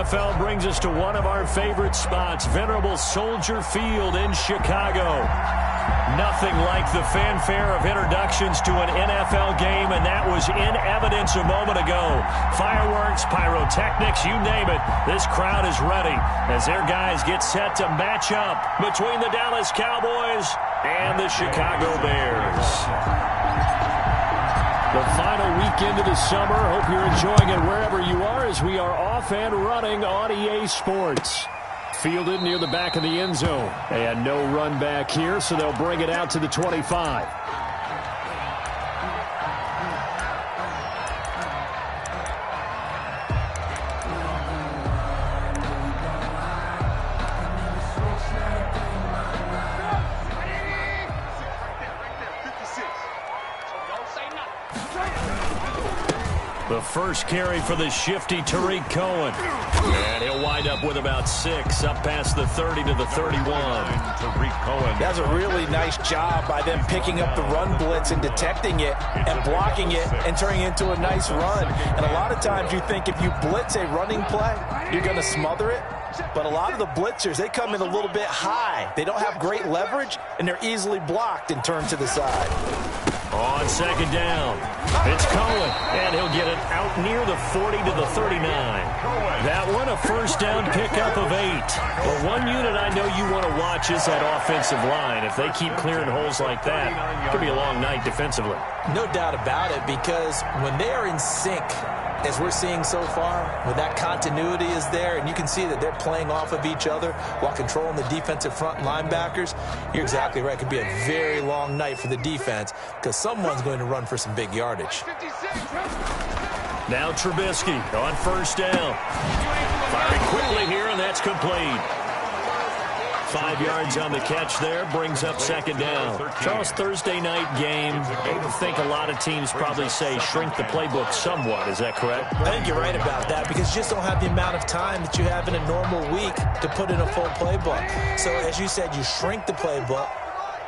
NFL brings us to one of our favorite spots, venerable Soldier Field in Chicago. Nothing like the fanfare of introductions to an NFL game, and that was in evidence a moment ago. Fireworks, pyrotechnics, you name it. This crowd is ready as their guys get set to match up between the Dallas Cowboys and the Chicago Bears. The final weekend of the summer. Hope you're enjoying it wherever you are as we are off and running on EA Sports. Fielded near the back of the end zone. And no run back here, so they'll bring it out to the 25. The first carry for the shifty Tariq Cohen. And he'll wind up with about 6, up past the 30 to the 31. Tariq Cohen. That's a really nice job by them picking up the run blitz and detecting it and blocking it and turning it into a nice run. And a lot of times you think if you blitz a running play, you're going to smother it. But a lot of the blitzers, they come in a little bit high. They don't have great leverage, and they're easily blocked and turned to the side. On second down, it's Cohen, and he'll get it out near the 40 to the 39. That one, a first down pickup of 8. But one unit I know you want to watch is that offensive line. If they keep clearing holes like that, it could be a long night defensively. No doubt about it, because when they are in sync, as we're seeing so far, when that continuity is there, and you can see that they're playing off of each other while controlling the defensive front linebackers, you're exactly right. It could be a very long night for the defense because someone's going to run for some big yardage. Now Trubisky on first down. Firing quickly here, and that's complete. 5 yards on the catch there, brings up second down. Charles, Thursday night game, I think a lot of teams probably say shrink the playbook somewhat. Is that correct? I think you're right about that because you just don't have the amount of time that you have in a normal week to put in a full playbook. So as you said, you shrink the playbook,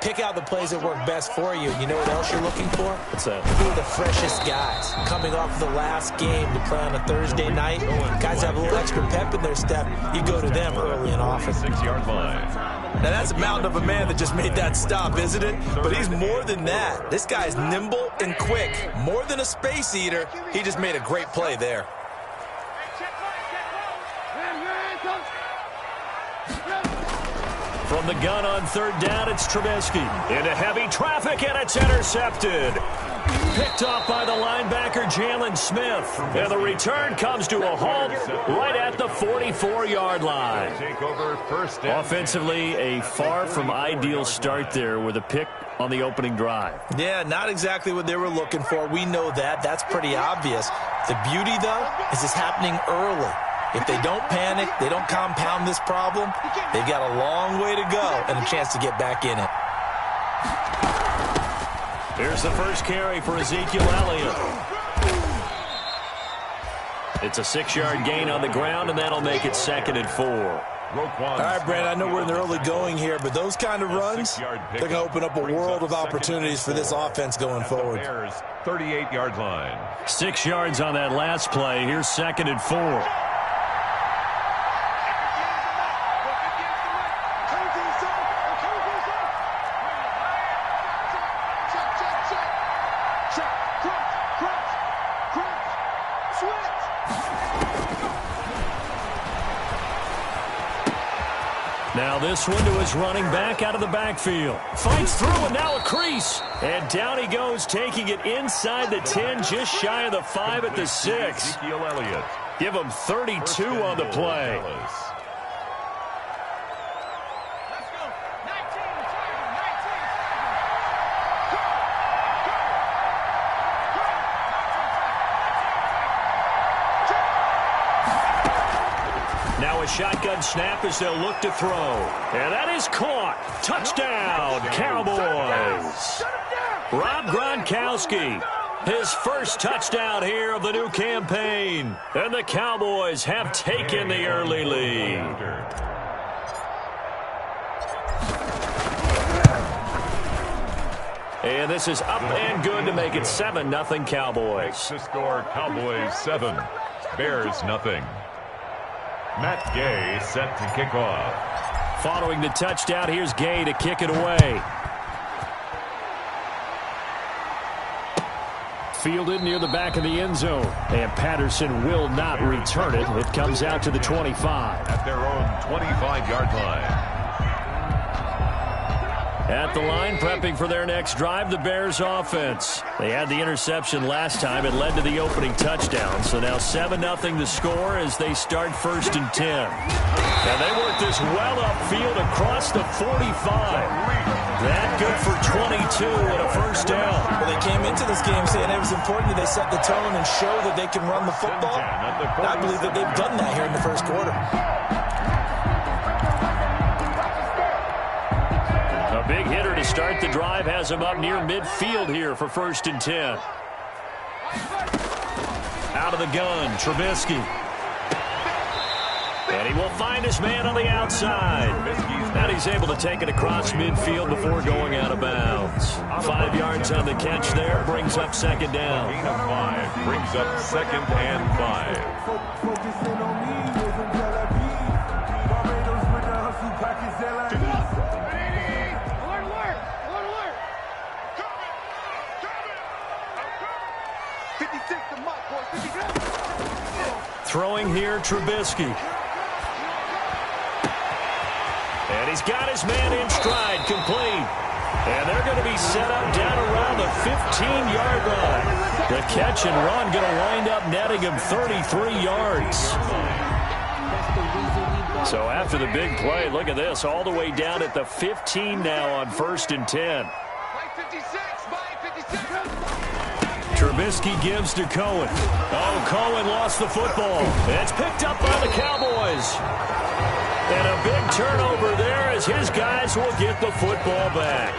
pick out the plays that work best for you. You know what else you're looking for? What's that? Who are the freshest guys coming off of the last game to play on a Thursday night? Guys have a little extra pep in their step. You go to them early and often. 6-yard line. Now, that's a mountain of a man that just made that stop, isn't it? But he's more than that. This guy's nimble and quick. More than a space eater, he just made a great play there. From the gun on third down, it's Trubisky. Into heavy traffic, and it's intercepted. Picked off by the linebacker, Jalen Smith. And the return comes to a halt right at the 44-yard line. Offensively, a far from ideal start there with a pick on the opening drive. Yeah, not exactly what they were looking for. We know that. That's pretty obvious. The beauty, though, is it's happening early. If they don't panic, they don't compound this problem, they've got a long way to go and a chance to get back in it. Here's the first carry for Ezekiel Elliott. It's a 6-yard gain on the ground, and that'll make it 2nd and 4. All right, Brad, I know we're in the early going here, but those kind of runs, they're going to open up a world of opportunities for this offense going forward. 38-yard line. 6 yards on that last play. Here's 2nd and 4. Now this one to his running back out of the backfield. Fights through, and now a crease. And down he goes, taking it inside the 10, just shy of the 5 at the 6. Ezekiel Elliott. Give him 32 on the play. Now a shotgun snap as they'll look to throw. And that is caught. Touchdown, Cowboys. Rob Gronkowski, his first touchdown here of the new campaign. And the Cowboys have taken the early lead. And this is up and good to make it 7-0 Cowboys. The score, Cowboys 7, Bears 0. Matt Gay set to kick off. Following the touchdown, here's Gay to kick it away. Fielded near the back of the end zone. And Patterson will not return it. It comes out to the 25. At their own 25-yard line. At the line, prepping for their next drive, the Bears offense. They had the interception last time. It led to the opening touchdown. So now 7-0 the score as they start 1st and 10. And they work this well upfield across the 45. That good for 22 and a first down. Well, they came into this game saying it was important that they set the tone and show that they can run the football. And I believe that they've done that here in the first quarter. A big hitter to start the drive has him up near midfield here for 1st and 10. Out of the gun, Trubisky. And he will find his man on the outside. And he's able to take it across midfield before going out of bounds. 5 yards on the catch there, brings up 2nd down. Gain of 5 brings up 2nd and 5. Throwing here, Trubisky. And he's got his man in stride, complete. And they're going to be set up down around the 15-yard line. The catch and run going to wind up netting him 33 yards. So after the big play, look at this, all the way down at the 15 now on 1st and 10. Trubisky gives to Cohen. Oh, Cohen lost the football. It's picked up by the Cowboys. And a big turnover there as his guys will get the football back.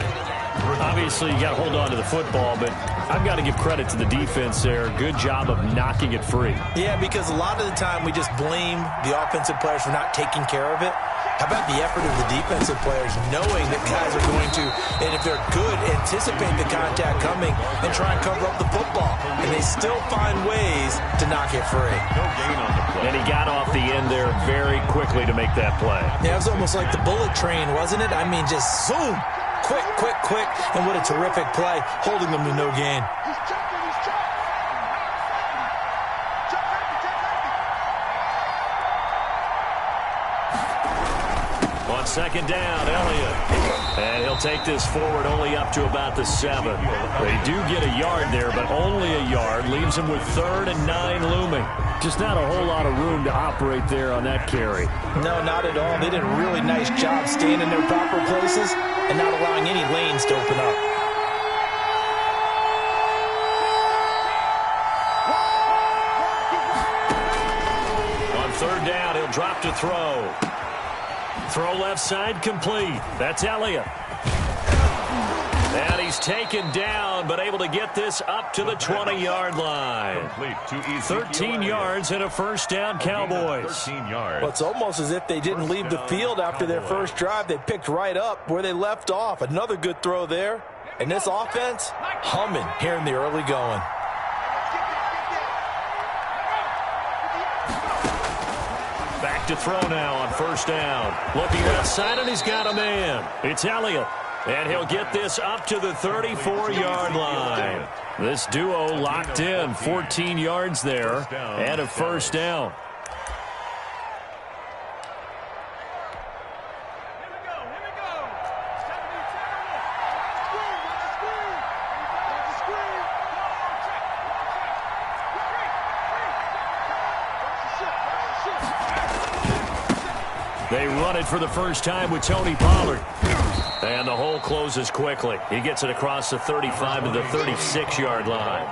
Obviously, you got to hold on to the football, but I've got to give credit to the defense there. Good job of knocking it free. Yeah, because a lot of the time we just blame the offensive players for not taking care of it. How about the effort of the defensive players knowing that guys are going to, and if they're good, anticipate the contact coming and try and cover up the football. And they still find ways to knock it free. No gain on the play. And he got off the end there very quickly to make that play. Yeah, it was almost like the bullet train, wasn't it? I mean, just zoom. Quick, quick, quick. And what a terrific play, holding them to no gain. On 2nd down, Elliott. And he'll take this forward only up to about the 7. They do get a yard there, but only a yard. Leaves him with 3rd and 9 looming. Just not a whole lot of room to operate there on that carry. No, not at all. They did a really nice job staying in their proper places and not allowing any lanes to open up. On 3rd down, he'll drop to throw. Throw left side complete. That's Elliott. And he's taken down, but able to get this up to the 20-yard line. 13 yards and a 1st down, Cowboys. 13 yards. Well, it's almost as if they didn't leave the field after their first drive. They picked right up where they left off. Another good throw there. And this offense, humming here in the early going. Back to throw now on 1st down. Looking left side, and he's got a man. It's Elliott. And he'll get this up to the 34-yard line. This duo locked in, 14 yards there, and a 1st down. They run it for the first time with Tony Pollard. And the hole closes quickly. He gets it across the 35 to the 36-yard line.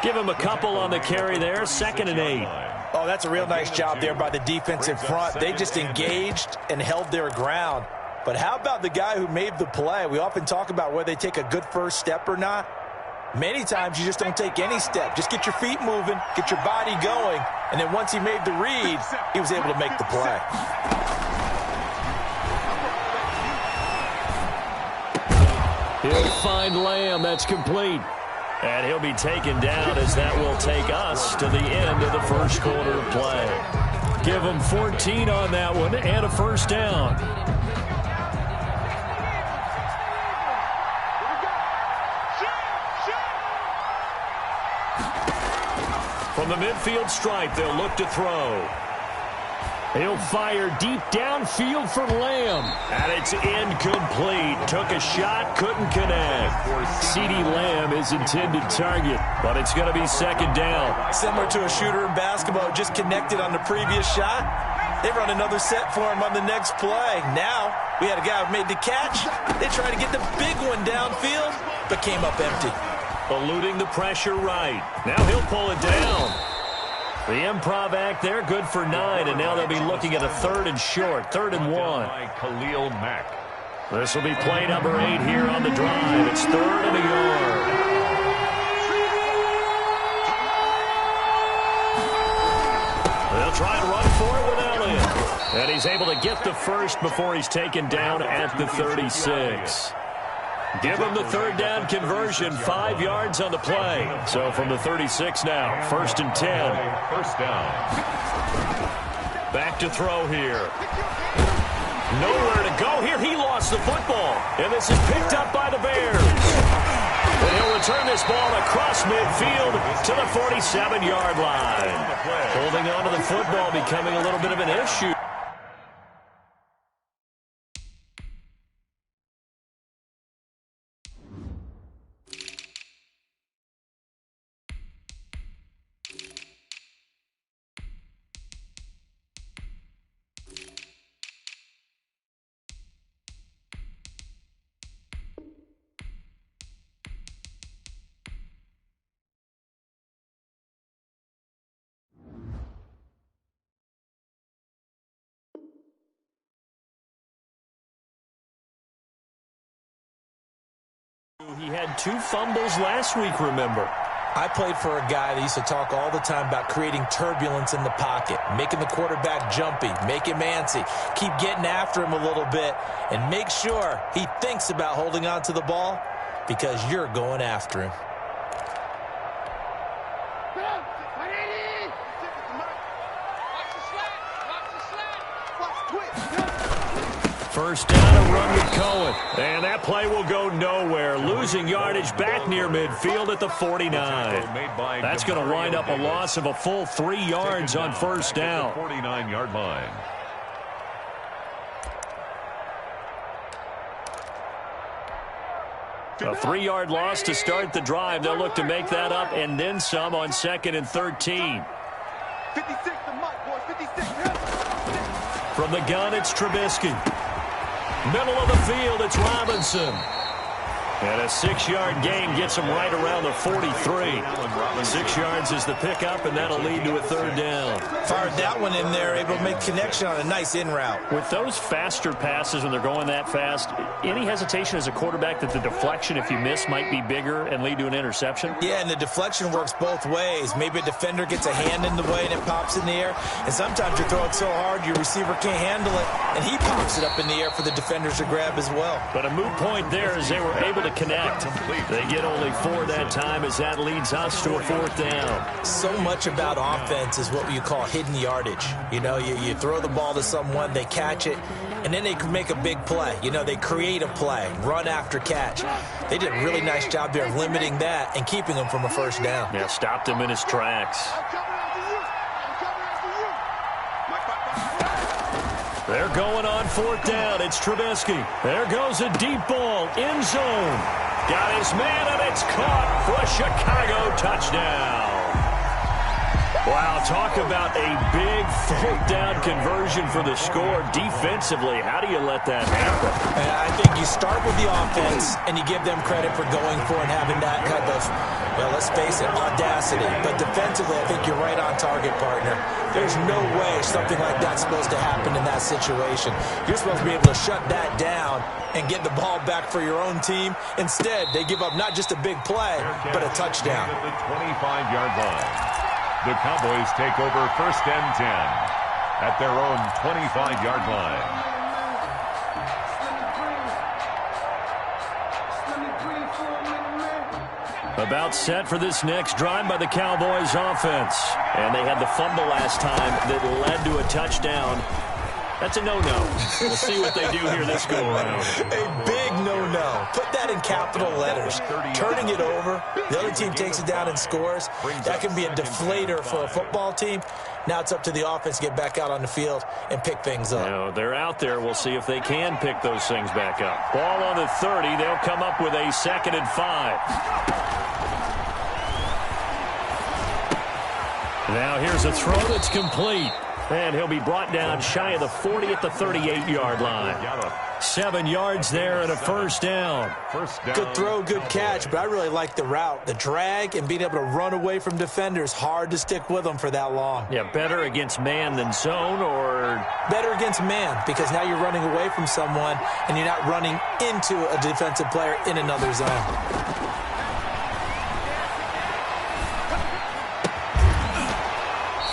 Give him a couple on the carry there, 2nd and 8. Oh, that's a real nice job there by the defensive front. They just engaged and held their ground. But how about the guy who made the play? We often talk about whether they take a good first step or not. Many times you just don't take any step. Just get your feet moving, get your body going, and then once he made the read, he was able to make the play. He'll find Lamb. That's complete. And he'll be taken down as that will take us to the end of the first quarter of play. Give them 14 on that one and a first down. From the midfield stripe, they'll look to throw. He'll fire deep downfield for Lamb. And it's incomplete. Took a shot, couldn't connect. CeeDee Lamb is intended target, but it's going to be second down. Similar to a shooter in basketball, just connected on the previous shot. They run another set for him on the next play. Now, we had a guy who made the catch. They tried to get the big one downfield, but came up empty. Eluding the pressure right. Now he'll pull it down. The improv act there, good for 9, and now they'll be looking at a 3rd and short, 3rd and 1. Khalil Mack. This will be play number 8 here on the drive. It's 3rd and a yard. They'll try and run for it with Elliott. And he's able to get the first before he's taken down at the 36. Give him the 3rd down conversion, 5 yards on the play. So from the 36 now, 1st and 10. First down. Back to throw here. Nowhere to go here. He lost the football. And this is picked up by the Bears. And he'll return this ball across midfield to the 47-yard line. Holding on to the football becoming a little bit of an issue. He had 2 fumbles last week, remember. I played for a guy that used to talk all the time about creating turbulence in the pocket, making the quarterback jumpy, make him antsy, keep getting after him a little bit, and make sure he thinks about holding on to the ball because you're going after him. First down, a run with Cohen. And that play will go nowhere. Losing yardage back near midfield at the 49. That's going to wind up a loss of a full 3 yards on first down. 49-yard line. A 3-yard loss to start the drive. They'll look to make that up and then some on 2nd and 13. 56 to Mike, boys. 56. From the gun, it's Trubisky. Middle of the field, it's Robinson. And a 6-yard gain gets him right around the 43. 6 yards is the pickup, and that'll lead to a 3rd down. Fired that one in there, able to make connection on a nice in route. With those faster passes when they're going that fast, any hesitation as a quarterback that the deflection, if you miss, might be bigger and lead to an interception? Yeah, and the deflection works both ways. Maybe a defender gets a hand in the way and it pops in the air. And sometimes you throw it so hard your receiver can't handle it, and he pops it up in the air for the defenders to grab as well. But a moot point there as they were able to connect. They get only 4 that time as that leads us to a 4th down. So much about offense is what you call hidden yardage. You know, you throw the ball to someone, they catch it, and then they can make a big play. You know, they create a play, run after catch. They did a really nice job there of limiting that and keeping him from a first down. Yeah, stopped him in his tracks. They're going on 4th down. It's Trubisky. There goes a deep ball. End zone. Got his man, and it's caught for a Chicago touchdown. Wow, talk about a big 4th down conversion for the score. Defensively, how do you let that happen? I think you start with the offense, and you give them credit for going for it and having that kind of, well, let's face it, audacity. But defensively, I think you're right on target, partner. There's no way something like that's supposed to happen in that situation. You're supposed to be able to shut that down and get the ball back for your own team. Instead, they give up not just a big play, but a touchdown. At the 25-yard line. The Cowboys take over 1st and 10 at their own 25-yard line. About set for this next drive by the Cowboys offense. And they had the fumble last time that led to a touchdown. That's a no-no. We'll see what they do here this go-around. A big no-no. Put that in capital letters. Turning it over, the other team takes it down and scores. That can be a deflator for a football team. Now it's up to the offense to get back out on the field and pick things up. Now, they're out there. We'll see if they can pick those things back up. Ball on the 30. They'll come up with a 2nd and 5. Now here's a throw that's complete. And he'll be brought down shy of the 40 at the 38-yard line. 7 yards there and a first down. Good throw, good catch, but I really like the route. The drag and being able to run away from defenders, hard to stick with them for that long. Yeah, better against man than zone, or? Better against man, because now you're running away from someone and you're not running into a defensive player in another zone.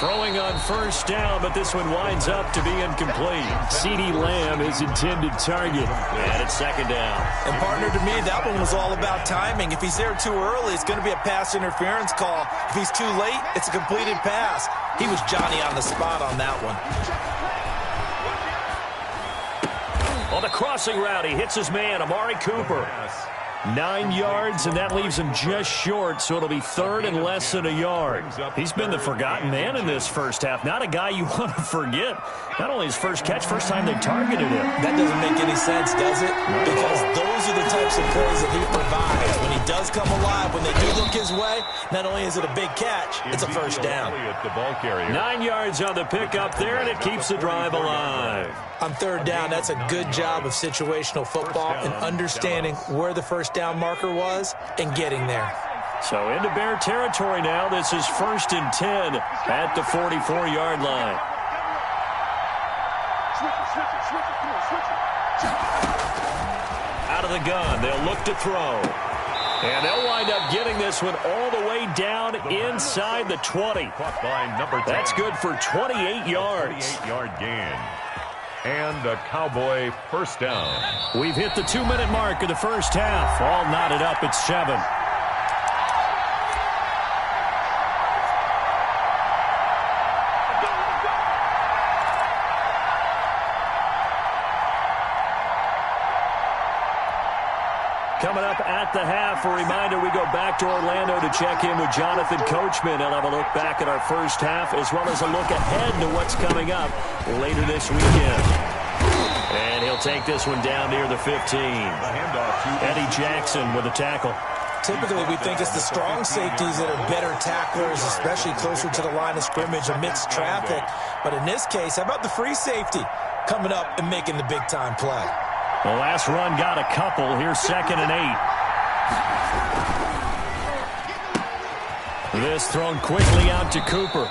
Throwing on first down, but this one winds up to be incomplete. CeeDee Lamb is intended target, and it's 2nd down. And partner, to me, that one was all about timing. If he's there too early, it's going to be a pass interference call. If he's too late, it's a completed pass. He was Johnny on the spot on that one. On the crossing route, he hits his man, Amari Cooper. 9 yards, and that leaves him just short, so it'll be 3rd and less than a yard. He's been the forgotten man in this first half. Not a guy you want to forget. Not only his first catch, first time they targeted him. That doesn't make any sense, does it? Because those are the types of plays that he provides. When he does come alive, when they do look his way, not only is it a big catch, it's a first down. 9 yards on the pickup there, and it keeps the drive alive. On 3rd down, that's a good job of situational football and understanding where the first down marker was and getting there. So into Bear territory now. This is 1st and 10 at the 44-yard line. Out of the gun, they'll look to throw. And they'll wind up getting this one all the way down inside the 20. That's good for 28 yards. 28-yard gain. And a Cowboy first down. We've hit the 2-minute mark of the first half. All knotted up at 7. Coming up at the half, a reminder, we go back to Orlando to check in with Jonathan Coachman. He'll have a look back at our first half, as well as a look ahead to what's coming up later this weekend. And he'll take this one down near the 15. Eddie Jackson with a tackle. Typically, we think it's the strong safeties that are better tacklers, especially closer to the line of scrimmage amidst traffic. But in this case, how about the free safety coming up and making the big-time play? The last run got a couple. Here's 2nd and 8. This thrown quickly out to Cooper.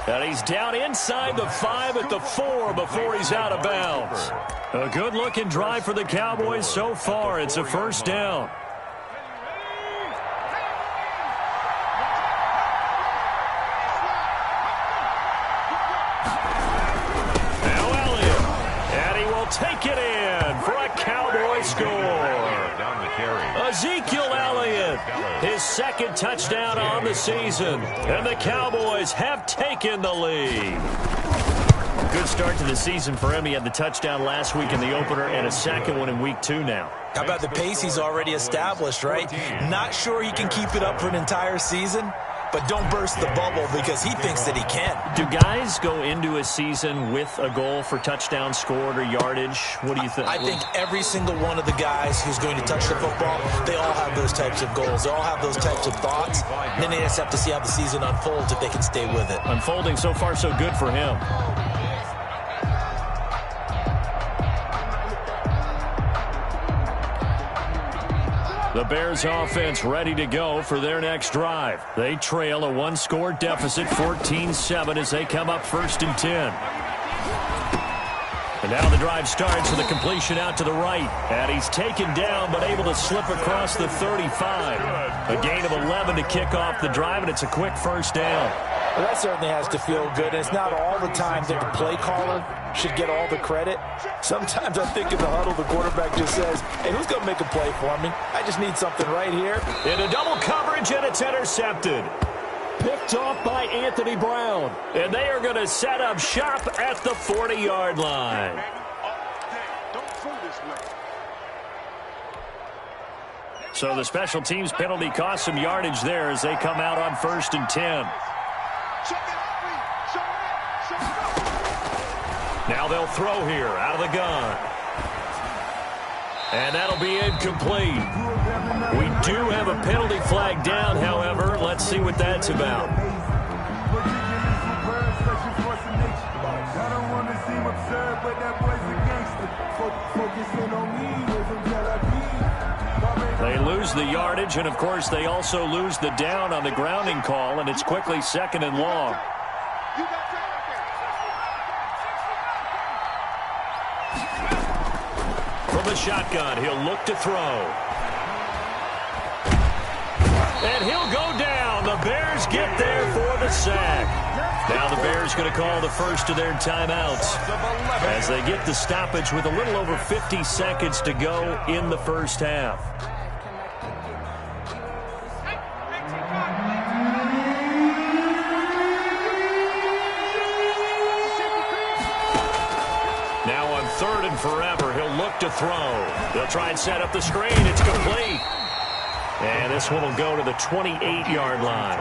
And he's down inside the 5 at the 4 before he's out of bounds. A good-looking drive for the Cowboys so far. It's a first down. Now Elliott. And he will take it in for a Cowboy score. Ezekiel Elliott, his 2nd touchdown on the season, and the Cowboys have taken the lead. Good start to the season for him. He had the touchdown last week in the opener and a 2nd one in week 2 now. How about the pace he's already established, right? Not sure he can keep it up for an entire season, but don't burst the bubble because he thinks that he can. Do guys go into a season with a goal for touchdown scored or yardage? What do you think? I think every single one of the guys who's going to touch the football, they all have those types of goals. They all have those types of thoughts. And then they just have to see how the season unfolds if they can stay with it. Unfolding so far so good for him. The Bears offense ready to go for their next drive. They trail a 1-score deficit, 14-7, as they come up 1st and 10. And now the drive starts with a completion out to the right. And he's taken down but able to slip across the 35. A gain of 11 to kick off the drive, and it's a quick first down. Well, that certainly has to feel good. And it's not all the time that the play caller should get all the credit. Sometimes I think in the huddle, the quarterback just says, hey, who's going to make a play for me? I just need something right here. In a double coverage, and it's intercepted. Picked off by Anthony Brown. And they are going to set up shop at the 40-yard line. So the special teams penalty cost some yardage there as they come out on 1st and 10. Now they'll throw here out of the gun. And that'll be incomplete. We do have a penalty flag down, however. Let's see what that's about. They lose the yardage, and of course they also lose the down on the grounding call, and it's quickly 2nd and long. From the shotgun, he'll look to throw. And he'll go down. The Bears get there for the sack. Now the Bears going to call the first of their timeouts as they get the stoppage with a little over 50 seconds to go in the first half. Now on 3rd and forever, he'll look to throw. They'll try and set up the screen. It's complete. And this one will go to the 28-yard line.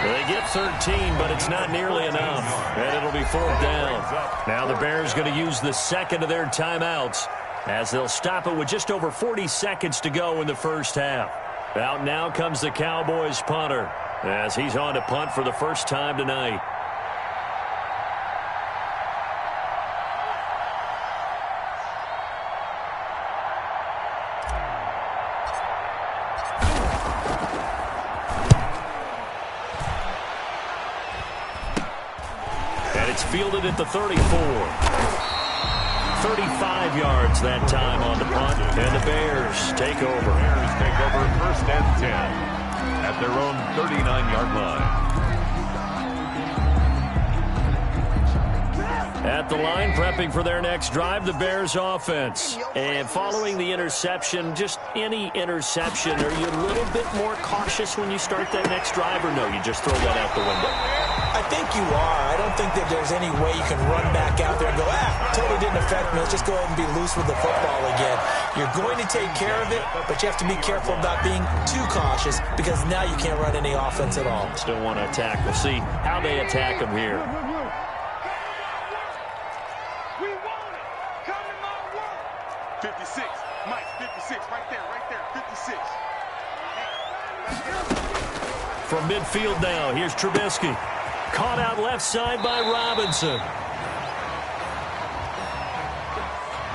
They get 13, but it's not nearly enough. And it'll be 4th down. Now the Bears going to use the second of their timeouts as they'll stop it with just over 40 seconds to go in the first half. Out now comes the Cowboys punter as he's on to punt for the first time tonight. Fielded at the 34. 35 yards that time on the punt. And the Bears take over. Bears take over 1st and 10 at their own 39-yard line. At the line, prepping for their next drive, the Bears offense. And following the interception, just any interception, are you a little bit more cautious when you start that next drive, or no, you just throw that out the window? I think you are. I don't think that there's any way you can run back out there and go, totally didn't affect me. Let's just go ahead and be loose with the football again. You're going to take care of it, but you have to be careful about being too cautious because now you can't run any offense at all. Still want to attack. We'll see how they attack them here. We want it. Coming my way. 56. Mike, 56. Right there. 56. From midfield now, here's Trubisky. Caught out left side by Robinson.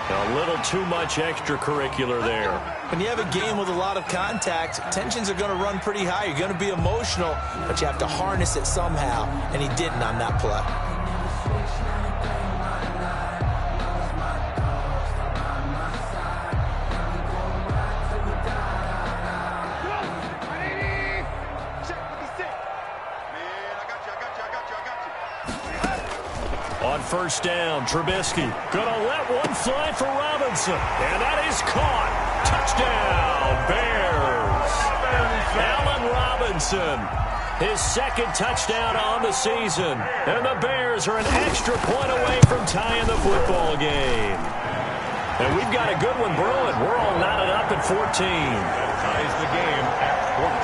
A little too much extracurricular there. When you have a game with a lot of contact, tensions are going to run pretty high. You're going to be emotional, but you have to harness it somehow, and he didn't on that play. On 1st down, Trubisky gonna let one fly for Robinson, and that is caught. Touchdown, Bears. Allen Robinson, his 2nd touchdown on the season, and the Bears are an extra point away from tying the football game. And we've got a good one brewing. We're all knotted up at 14. Ties the game at 14.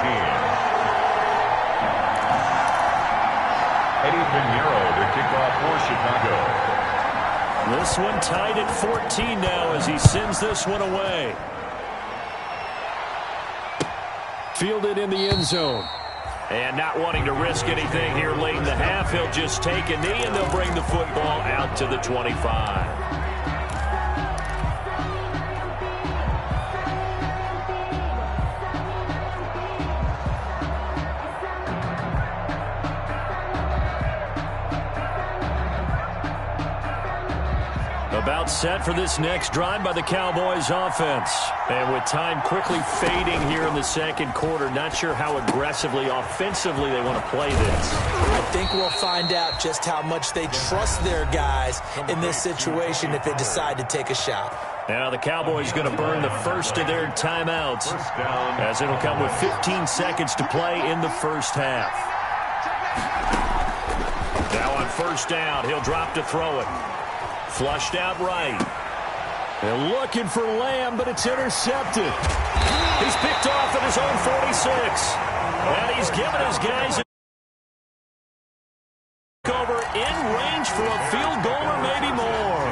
Eddie Pinheiro to kick off for Chicago. This one tied at 14 now as he sends this one away. Fielded in the end zone. And not wanting to risk anything here late in the half, he'll just take a knee and they'll bring the football out to the 25. About set for this next drive by the Cowboys offense. And with time quickly fading here in the second quarter, not sure how aggressively, offensively they want to play this. I think we'll find out just how much they trust their guys in this situation if they decide to take a shot. Now the Cowboys going to burn the first of their timeouts as it'll come with 15 seconds to play in the first half. Now on first down, he'll drop to throw it. Flushed out right. They're looking for Lamb, but it's intercepted. He's picked off at his own 46. And he's given his guys a over in range for a field goal or maybe more.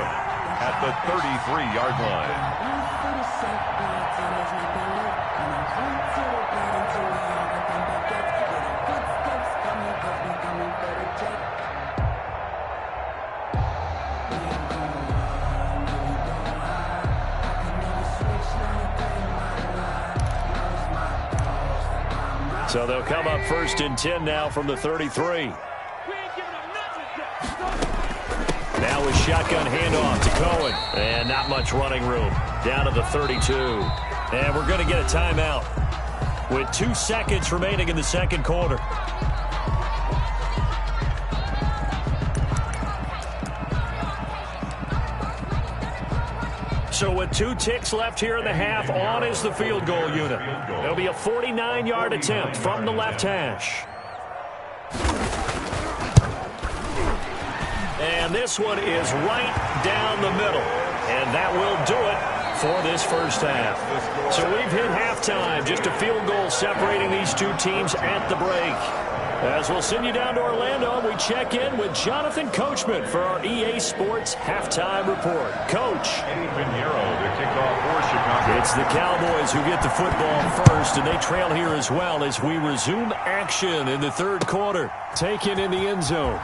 At the 33-yard line. So they'll come up first and 10 now from the 33. Now with shotgun handoff to Cohen. And not much running room. Down to the 32. And we're going to get a timeout with 2 seconds remaining in the second quarter. So with 2 ticks left here in the half, on is the field goal unit. It'll be a 49-yard attempt from the left hash. And this one is right down the middle. And that will do it for this first half. So we've hit halftime. Just a field goal separating these two teams at the break. As we'll send you down to Orlando, we check in with Jonathan Coachman for our EA Sports Halftime Report. Coach. It's the Cowboys who get the football first, and they trail here as well as we resume action in the third quarter. Taken in the end zone.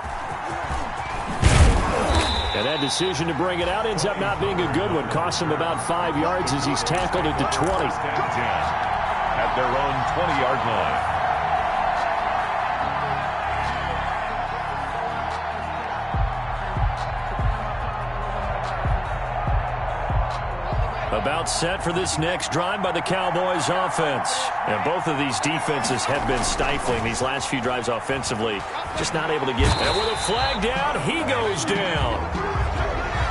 And that decision to bring it out ends up not being a good one. Costs him about 5 yards as he's tackled at the 20. At their own 20-yard line. About set for this next drive by the Cowboys offense. And both of these defenses have been stifling these last few drives offensively. Just not able to get... And with a flag down, he goes down.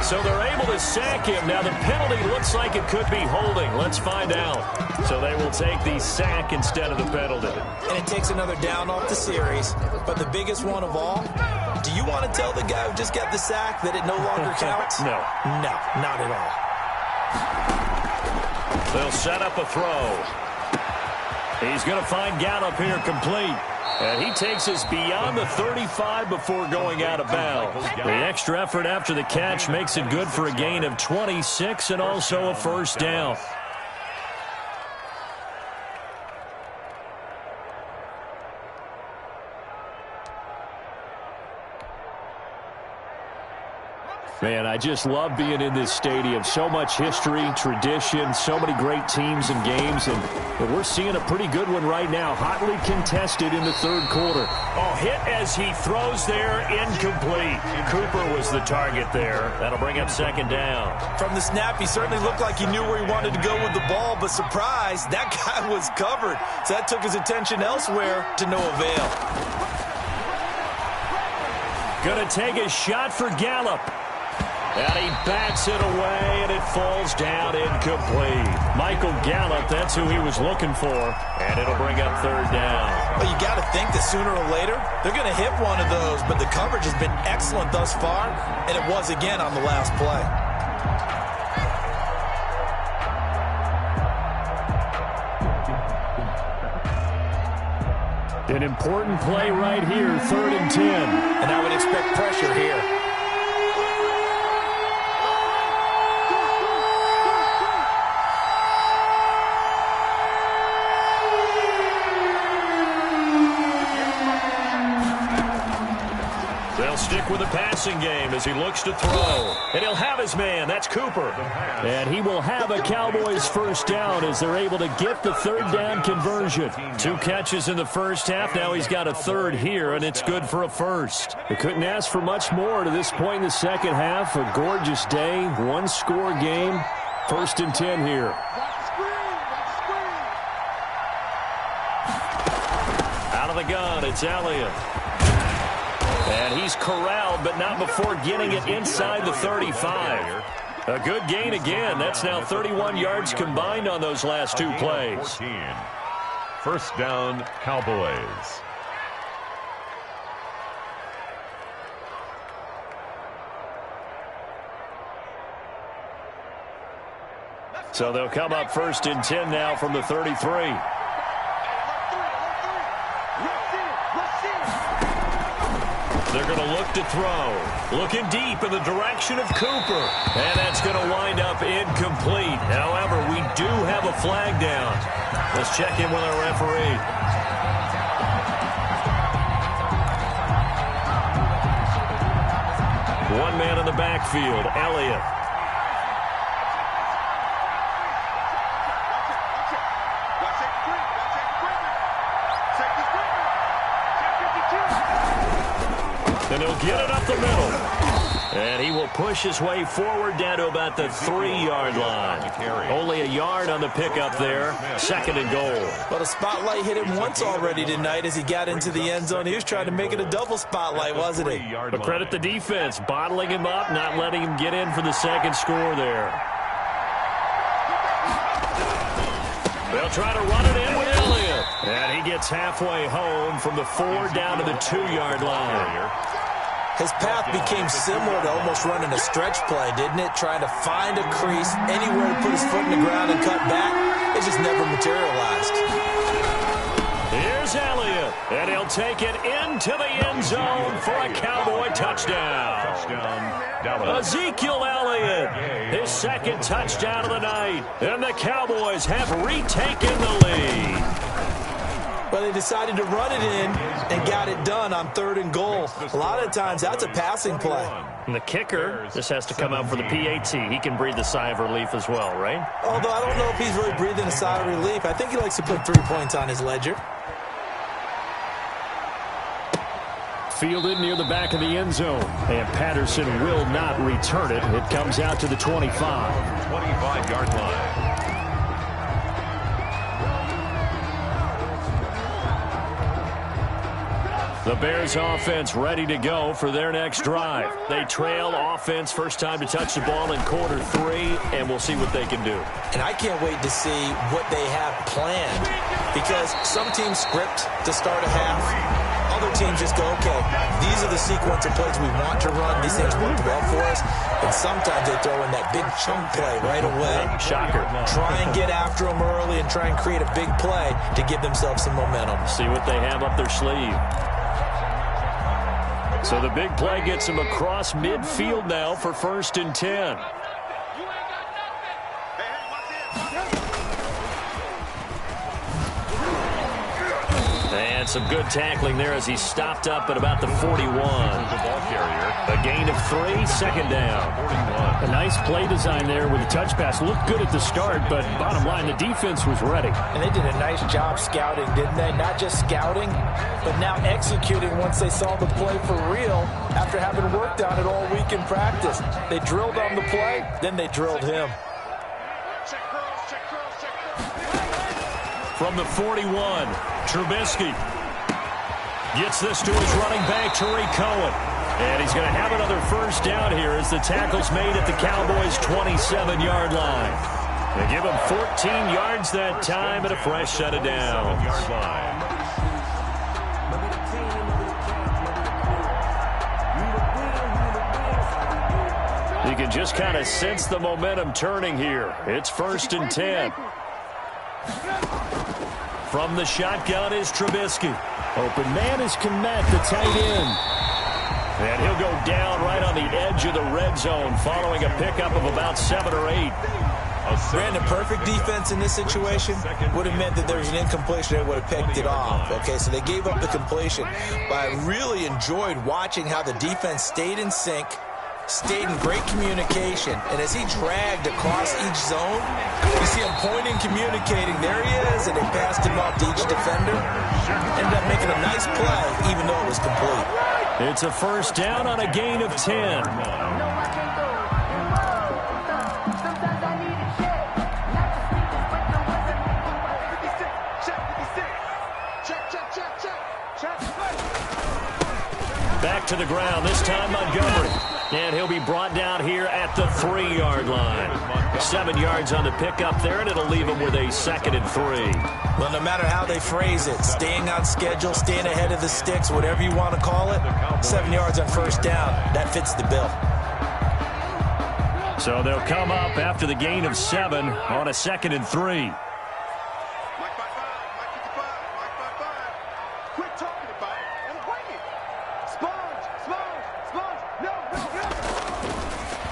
So they're able to sack him. Now the penalty looks like it could be holding. Let's find out. So they will take the sack instead of the penalty. And it takes another down off the series. But the biggest one of all, do you want to tell the guy who just got the sack that it no longer counts? No. No, not at all. They'll set up a throw. He's going to find Gallup here complete. And he takes us beyond the 35 before going out of bounds. The extra effort after the catch makes it good for a gain of 26 and also a first down. Man, I just love being in this stadium. So much history, tradition, so many great teams and games, and we're seeing a pretty good one right now. Hotly contested in the third quarter. Oh, hit as he throws there, incomplete. Cooper was the target there. That'll bring up second down. From the snap, he certainly looked like he knew where he wanted to go with the ball, but surprise, that guy was covered. So that took his attention elsewhere to no avail. Gonna take a shot for Gallup. And he bats it away, and it falls down incomplete. Michael Gallup, that's who he was looking for, and it'll bring up third down. Well, you got to think that sooner or later, they're going to hit one of those, but the coverage has been excellent thus far, and it was again on the last play. An important play right here, 3rd and 10. And I would expect pressure here. They'll stick with the passing game as he looks to throw. And he'll have his man. That's Cooper. And he will have a Cowboys first down as they're able to get the third down conversion. 2 catches in the first half. Now he's got a third here, and it's good for a first. They couldn't ask for much more to this point in the second half. A gorgeous day, 1-score game. 1st and 10 here. Out of the gun, it's Elliott. And he's corralled, but not before getting it inside the 35. A good gain again. That's now 31 yards combined on those last 2 plays. 1st down, Cowboys. So they'll come up 1st and 10 now from the 33. They're going to look to throw. Looking deep in the direction of Cooper. And that's going to wind up incomplete. However, we do have a flag down. Let's check in with our referee. One man in the backfield, Elliott. And he'll get it up the middle. And he will push his way forward down to about the 3-yard line. Only a yard on the pickup there. 2nd and goal. Well, the spotlight hit him once already tonight as he got into the end zone. He was trying to make it a double spotlight, wasn't he? But credit the defense, bottling him up, not letting him get in for the 2nd score there. They'll try to run it in with Elliott. And he gets halfway home from the 4 down to the 2-yard line. His path became similar to almost running a stretch play, didn't it? Trying to find a crease, anywhere to put his foot in the ground and cut back. It just never materialized. Here's Elliott, and he'll take it into the end zone for a Cowboy touchdown. Ezekiel Elliott, his 2nd touchdown of the night. And the Cowboys have retaken the lead. Well, they decided to run it in and got it done on 3rd and goal. A lot of times, that's a passing play. And the kicker just has to come out for the PAT. He can breathe a sigh of relief as well, right? Although I don't know if he's really breathing a sigh of relief. I think he likes to put 3 points on his ledger. Fielded near the back of the end zone. And Patterson will not return it. It comes out to the 25. 25-yard line. The Bears offense ready to go for their next drive. They trail offense, first time to touch the ball in quarter 3, and we'll see what they can do. And I can't wait to see what they have planned, because some teams script to start a half. Other teams just go, okay, these are the sequence of plays we want to run. These things worked well for us. And sometimes they throw in that big chunk play right away. Shocker. Try and get after them early and try and create a big play to give themselves some momentum. See what they have up their sleeve. So the big play gets him across midfield now for 1st and 10. And some good tackling there as he stopped up at about the 41. A gain of 3, 2nd down. A nice play design there with the touch pass. Looked good at the start, but bottom line, the defense was ready. And they did a nice job scouting, didn't they? Not just scouting, but now executing once they saw the play for real after having worked on it all week in practice. They drilled on the play, then they drilled him. From the 41, Trubisky gets this to his running back, Tariq Cohen. And he's going to have another first down here as the tackle's made at the Cowboys' 27-yard line. They give him 14 yards that time and a fresh set of downs. You can just kind of sense the momentum turning here. It's 1st and 10. From the shotgun is Trubisky. Open man is Kmet, the tight end. And he'll go down right on the edge of the red zone following a pickup of about 7 or 8. Brandon, perfect defense in this situation would have meant that there was an incompletion and would have picked it off. Okay, so they gave up the completion. But I really enjoyed watching how the defense stayed in sync, stayed in great communication, and as he dragged across each zone, you see him pointing, communicating. There he is, and they passed him off to each defender. Ended up making a nice play, even though it was complete. It's a first down on a gain of 10. Back to the ground, this time Montgomery. And he'll be brought down here at the 3-yard line. 7 yards on the pickup there, and it'll leave him with a 2nd and 3. Well, no matter how they phrase it, staying on schedule, staying ahead of the sticks, whatever you want to call it, 7 yards on first down, that fits the bill. So they'll come up after the gain of 7 on a 2nd and 3.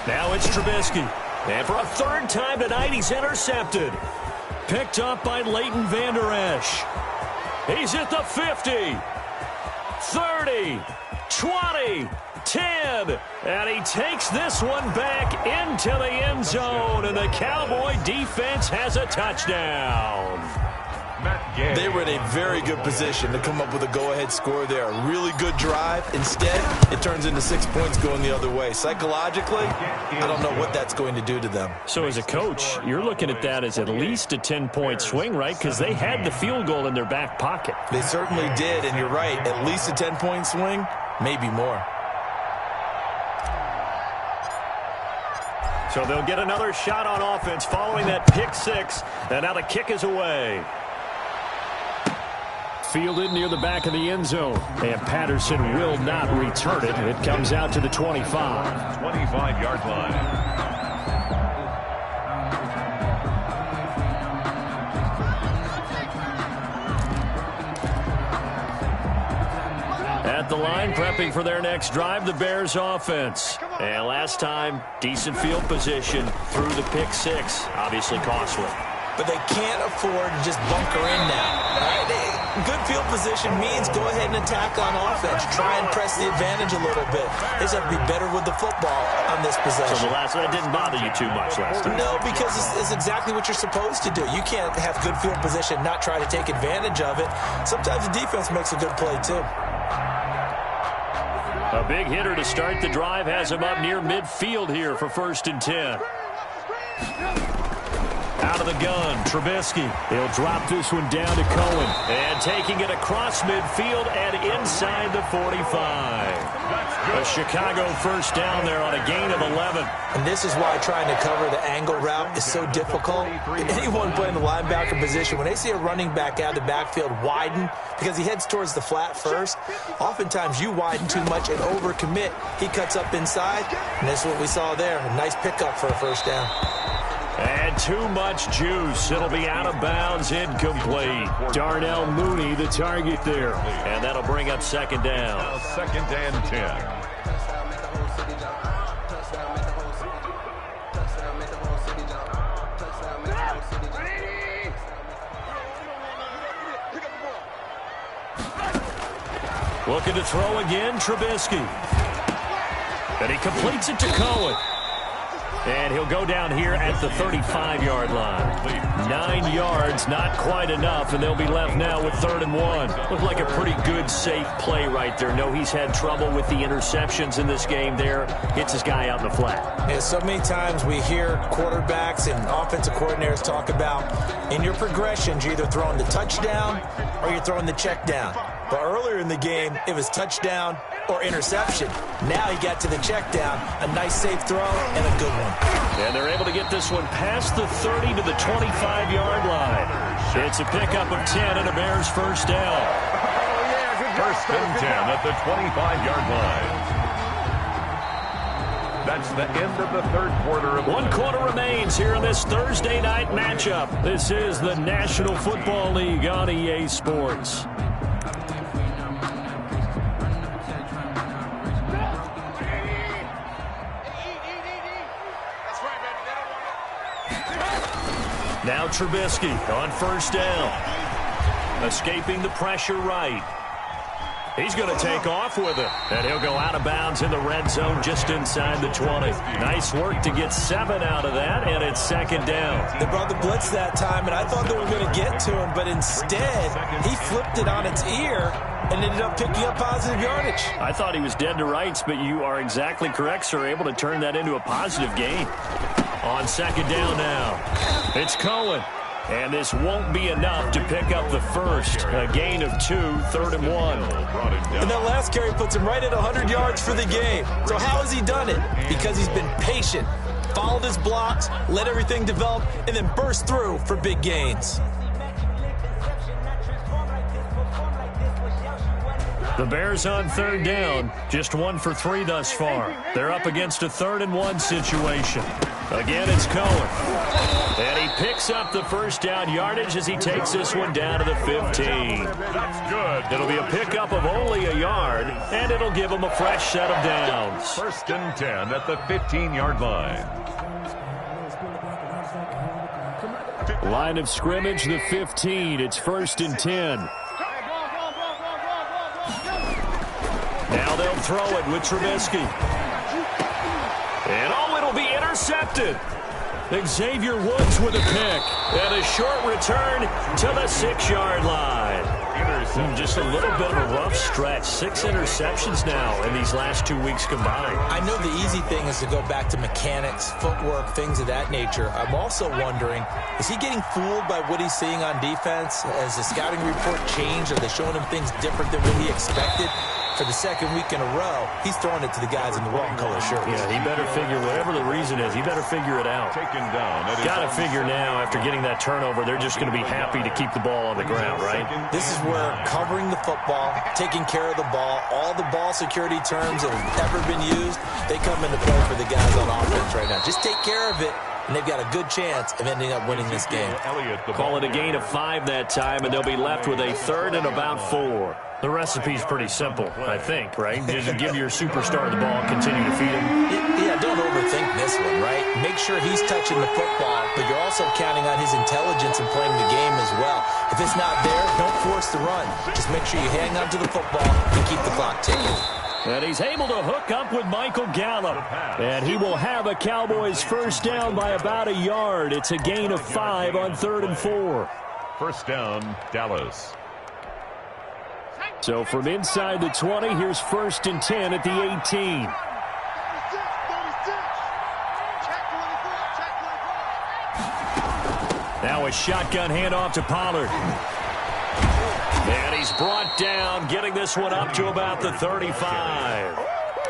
Now it's Trubisky. And for a 3rd time tonight, he's intercepted. Picked up by Leighton Vander Esch. He's at the 50, 30, 20, 10. And he takes this one back into the end zone. And the Cowboy defense has a touchdown. They were in a very good position to come up with a go-ahead score there. A really good drive. Instead, it turns into 6 points going the other way. Psychologically, I don't know what that's going to do to them. So as a coach, you're looking at that as at least a 10-point swing, right? Because they had the field goal in their back pocket. They certainly did, and you're right. At least a 10-point swing, maybe more. So they'll get another shot on offense following that pick 6. And now the kick is away. Fielded near the back of the end zone. And Patterson will not return it. It comes out to the 25. 25-yard line. At the line, prepping for their next drive, the Bears offense. And last time, decent field position through the pick 6. Obviously costly. But they can't afford to just bunker in now. Right? Good field position means go ahead and attack on offense. Try and press the advantage a little bit. They just have to be better with the football on this possession. So that didn't bother you too much last time? No, because it's exactly what you're supposed to do. You can't have good field position, not try to take advantage of it. Sometimes the defense makes a good play, too. A big hitter to start the drive has him up near midfield here for 1st and 10. Out of the gun, Trubisky. He'll drop this one down to Cohen. And taking it across midfield and inside the 45. A Chicago first down there on a gain of 11. And this is why trying to cover the angle route is so difficult. Anyone playing the linebacker position, when they see a running back out of the backfield widen, because he heads towards the flat first, oftentimes you widen too much and overcommit. He cuts up inside, and that's what we saw there. A nice pickup for a first down. And too much juice. It'll be out of bounds, incomplete. Darnell Mooney, the target there. And that'll bring up 2nd down. Now 2nd and 10. Looking to throw again, Trubisky. And he completes it to Cohen. And he'll go down here at the 35-yard line. 9 yards, not quite enough, and they'll be left now with 3rd and 1. Looked like a pretty good, safe play right there. No, he's had trouble with the interceptions in this game there. Hits his guy out in the flat. Yeah, so many times we hear quarterbacks and offensive coordinators talk about in your progressions, you're either throwing the touchdown or you're throwing the check down. But earlier in the game, it was touchdown or interception. Now he got to the check down. A nice safe throw and a good one. And they're able to get this one past the 30 to the 25-yard line. It's a pickup of 10 and a Bears first down. 1st and 10 at the 25-yard line. That's the end of the 3rd quarter. 1 quarter remains here in this Thursday night matchup. This is the National Football League on EA Sports. Now Trubisky on first down. Escaping the pressure right. He's going to take off with it. And he'll go out of bounds in the red zone just inside the 20. Nice work to get 7 out of that, and it's second down. They brought the blitz that time, and I thought they were going to get to him, but instead he flipped it on its ear and ended up picking up positive yardage. I thought he was dead to rights, but you are exactly correct, sir. Able to turn that into a positive gain. On second down now, it's Cohen. And this won't be enough to pick up the first. A gain of 2, 3rd and 1. And that last carry puts him right at 100 yards for the game. So how has he done it? Because he's been patient, followed his blocks, let everything develop, and then burst through for big gains. The Bears on 3rd down, just 1 for 3 thus far. They're up against a 3rd and 1 situation. Again, it's Cohen. And he picks up the first down yardage as he takes this one down to the 15. That's good. It'll be a pickup of only a yard, and it'll give him a fresh set of downs. 1st and 10 at the 15-yard line. Line of scrimmage, the 15. It's 1st and 10. Now they'll throw it with Trubisky. And it'll be intercepted. Xavier Woods with a pick. And a short return to the 6-yard line. Just a little bit of a rough stretch. 6 interceptions now in these last 2 weeks combined. I know the easy thing is to go back to mechanics, footwork, things of that nature. I'm also wondering, is he getting fooled by what he's seeing on defense? Has the scouting report changed? Are they showing him things different than what he expected? For the second week in a row, he's throwing it to the guys in the wrong color shirts. Yeah, he better figure, whatever the reason is, he better figure it out. Taken down. Got to figure now, after getting that turnover, they're just going to be happy to keep the ball on the ground, right? This is where covering the football, taking care of the ball, all the ball security terms that have ever been used, they come into play for the guys on offense right now. Just take care of it, and they've got a good chance of ending up winning this game. Call it a gain of 5 that time, and they'll be left with a 3rd and about 4. The recipe's pretty simple, I think, right? Just give your superstar the ball, continue to feed him. Yeah, don't overthink this one, right? Make sure he's touching the football, but you're also counting on his intelligence and playing the game as well. If it's not there, don't force the run. Just make sure you hang on to the football and keep the clock ticking. And he's able to hook up with Michael Gallup. And he will have a Cowboys first down by about a yard. It's a gain of 5 on 3rd and 4. First down, Dallas. So from inside the 20, here's 1st and 10 at the 18. Now a shotgun handoff to Pollard. And he's brought down, getting this one up to about the 35.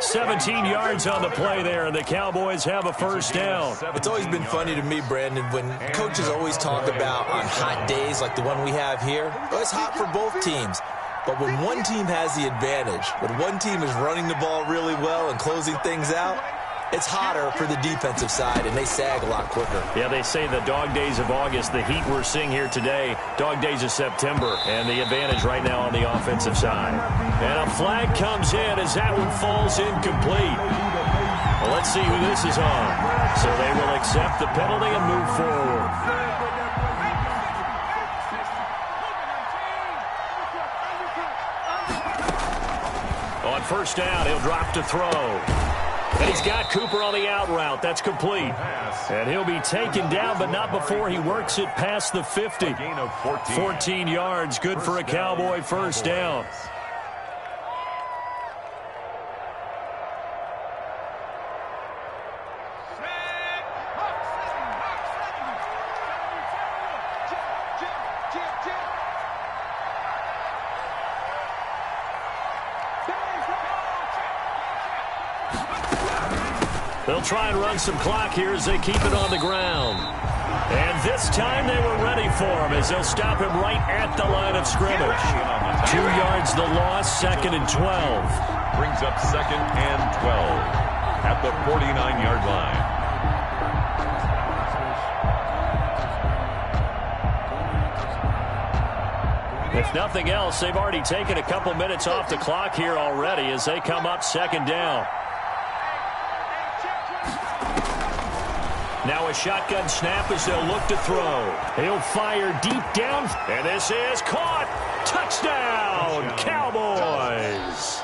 17 yards on the play there, and the Cowboys have a first down. It's always been funny to me, Brandon, when coaches always talk about on hot days like the one we have here. Well, it's hot for both teams. But when one team has the advantage, when one team is running the ball really well and closing things out, it's hotter for the defensive side, and they sag a lot quicker. Yeah, they say the dog days of August, the heat we're seeing here today, dog days of September, and the advantage right now on the offensive side. And a flag comes in as that one falls incomplete. Well, let's see who this is on. So they will accept the penalty and move forward. On first down, he'll drop to throw. And he's got Cooper on the out route. That's complete. And he'll be taken down, but not before he works it past the 50. 14 yards, good for a Cowboy first down. They'll try and run some clock here as they keep it on the ground. And this time they were ready for him as they'll stop him right at the line of scrimmage. 2 yards the loss, 2nd and 12. Brings up 2nd and 12 at the 49-yard line. If nothing else, they've already taken a couple minutes off the clock here already as they come up 2nd down. Now a shotgun snap as they'll look to throw. He'll fire deep down, and this is caught. Touchdown, Cowboys.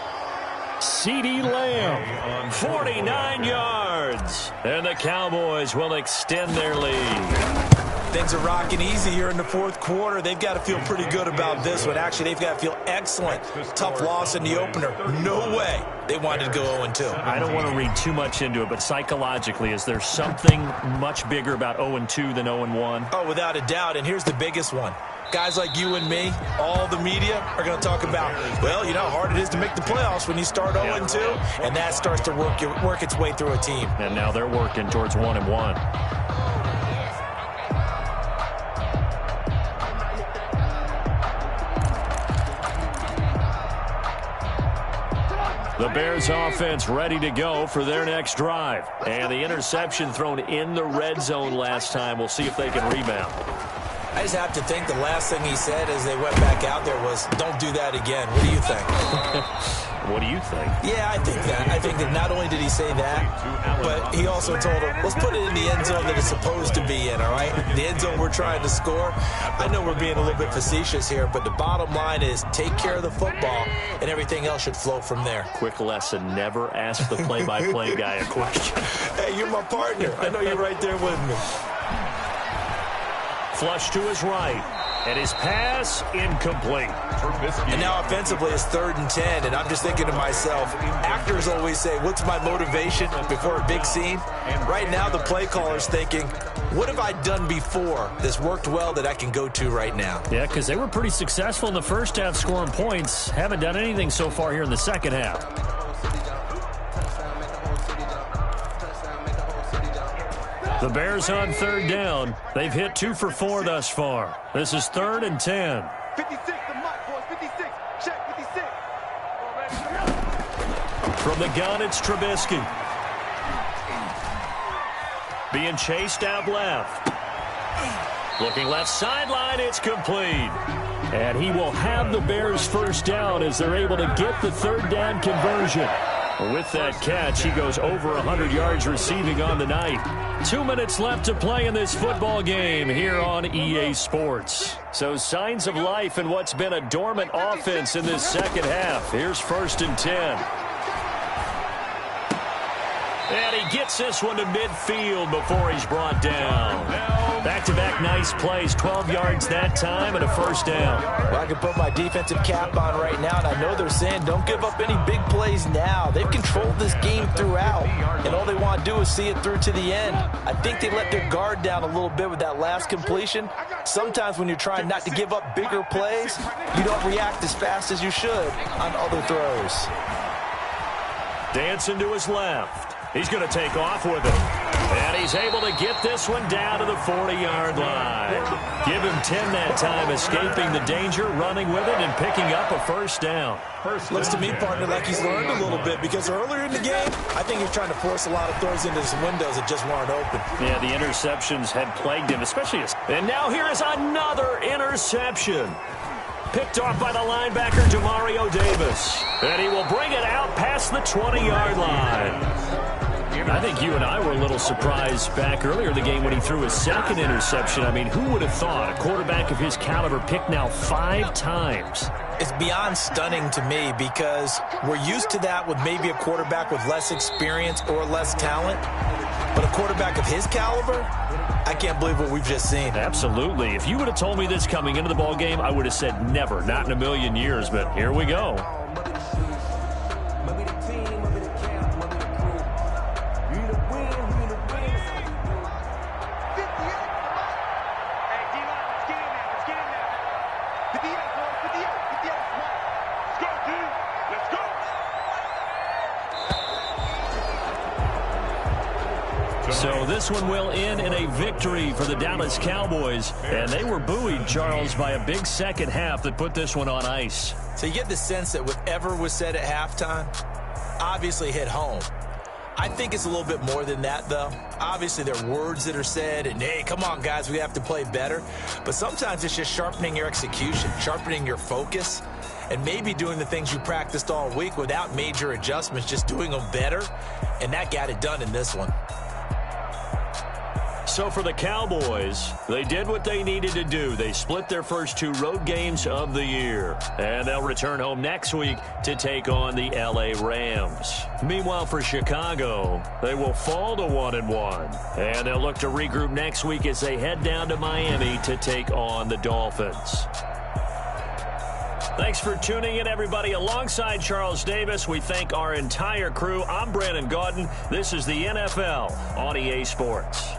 CeeDee Lamb, 49 yards. And the Cowboys will extend their lead. Things are rocking easy here in the fourth quarter. They've got to feel pretty good about this one. Actually, they've got to feel excellent. Tough loss in the opener. No way they wanted to go 0-2. I don't want to read too much into it, but psychologically, is there something much bigger about 0-2 than 0-1? Oh, without a doubt. And here's the biggest one. Guys like you and me, all the media, are going to talk about, well, you know how hard it is to make the playoffs when you start 0-2, and that starts to work its way through a team. And now they're working towards 1-1. The Bears offense ready to go for their next drive. And the interception thrown in the red zone last time. We'll see if they can rebound. I just have to think the last thing he said as they went back out there was, don't do that again. What do you think? What do you think? Yeah, I think that. I think that not only did he say that, but he also told him, let's put it in the end zone that it's supposed to be in, all right? The end zone we're trying to score. I know we're being a little bit facetious here, but the bottom line is take care of the football, and everything else should flow from there. Quick lesson, never ask the play-by-play guy a question. Hey, you're my partner. I know you're right there with me. Flush to his right, and his pass incomplete. And now offensively it's 3rd and 10, and I'm just thinking to myself, actors always say, what's my motivation before a big scene? Right now the play caller's thinking, what have I done before that's worked well that I can go to right now? Yeah, because they were pretty successful in the first half scoring points. Haven't done anything so far here in the second half. The Bears on 3rd down. They've hit 2 for 4 thus far. This is 3rd and 10. 56, the mic, boys. 56. Check 56. From the gun, it's Trubisky. Being chased out left. Looking left sideline, it's complete. And he will have the Bears first down as they're able to get the 3rd down conversion. With that catch, he goes over 100 yards receiving on the night. 2 minutes left to play in this football game here on EA Sports. So signs of life in what's been a dormant offense in this second half. Here's 1st and 10. And he gets this one to midfield before he's brought down. Back-to-back nice plays, 12 yards that time and a first down. Well, I can put my defensive cap on right now, and I know they're saying don't give up any big plays now. They've controlled this game throughout, and all they want to do is see it through to the end. I think they let their guard down a little bit with that last completion. Sometimes when you're trying not to give up bigger plays, you don't react as fast as you should on other throws. Dancing to his left. He's going to take off with it. And he's able to get this one down to the 40-yard line. Give him 10 that time, escaping the danger, running with it, and picking up a first down. Looks to me, partner, like he's learned a little bit, because earlier in the game, I think he's trying to force a lot of throws into some windows that just weren't open. Yeah, the interceptions had plagued him, especially and now here is another interception. Picked off by the linebacker, Demario Davis. And he will bring it out past the 20-yard line. I think you and I were a little surprised back earlier in the game when he threw his second interception. I mean, who would have thought a quarterback of his caliber picked now 5 times? It's beyond stunning to me because we're used to that with maybe a quarterback with less experience or less talent. But a quarterback of his caliber, I can't believe what we've just seen. Absolutely. If you would have told me this coming into the ball game, I would have said never, not in a million years. But here we go. So this one will end in a victory for the Dallas Cowboys. And they were buoyed, Charles, by a big second half that put this one on ice. So you get the sense that whatever was said at halftime obviously hit home. I think it's a little bit more than that, though. Obviously, there are words that are said, and, hey, come on, guys, we have to play better. But sometimes it's just sharpening your execution, sharpening your focus, and maybe doing the things you practiced all week without major adjustments, just doing them better. And that got it done in this one. So for the Cowboys, they did what they needed to do. They split their first 2 road games of the year. And they'll return home next week to take on the L.A. Rams. Meanwhile, for Chicago, they will fall to 1-1. And they'll look to regroup next week as they head down to Miami to take on the Dolphins. Thanks for tuning in, everybody. Alongside Charles Davis, we thank our entire crew. I'm Brandon Gaudin. This is the NFL on EA Sports.